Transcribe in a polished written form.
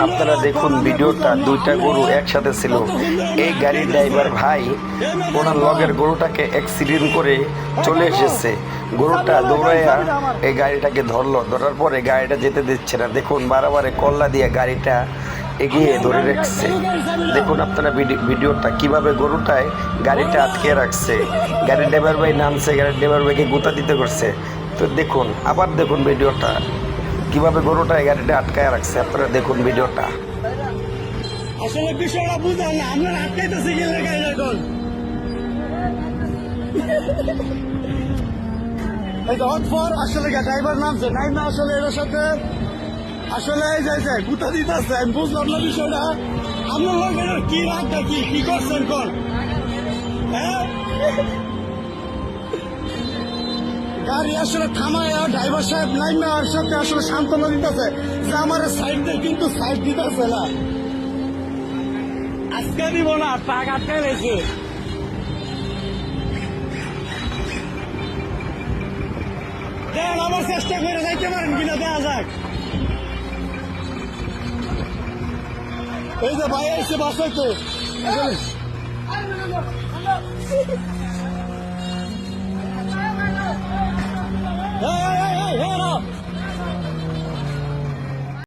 আপনারা দেখুন ভিডিওটা, দুইটা গরু একসাথে ছিল। এই গাড়ির ড্রাইভার ভাই ওনার লগের গরুটাকে অ্যাক্সিডেন্ট করে চলে এসেছে। গরুটা দৌড়াইয়া এই গাড়িটাকে ধরলো, ধরার পরে গাড়িটা যেতে দিচ্ছে না। দেখুন বারে কল্লা দিয়ে গাড়িটা এগিয়ে ধরে রাখছে। দেখুন আপনারা ভিডিওটা কিভাবে গরুটায় গাড়িটা আটকে রাখছে। গাড়ির ড্রাইভার ভাই নামছে, গাড়ির ড্রাইভার ভাইকে গুতা দিতে করছে। তো দেখুন, আবার দেখুন ভিডিওটা কিভাবে গরুটা গাড়িটা আটকায় রাখছে। আপনারা দেখুন ভিডিওটা। আসলে বিষয়টা বুঝলাম না, আমরা আটকাইতেছি কি লেগে এখন আসলে ড্রাইভার নামছে নাই না, আসলে এর সাথে আসলে যাইছে গুতা দিতেছে। আমি বুঝলাম না বিষয়টা। আপনার লোকের কি রাগটা কি করছেন কোন? হ্যাঁ, গাড়ি আসলে থামায় ড্রাইভার সাহেব নাইমে আর সাথে আসলে সান্ত্বনা দিতেছে যে আমার সাইড দিয়ে, কিন্তু সাইড দিতেছে না। আজকে দিব না, টাক আটকায় রয়েছে। দেন আবার চেষ্টা করে যাইতে পারেন কিনা, দেওয়া যাক। এই যে ভাই এসে বাসাইতে এই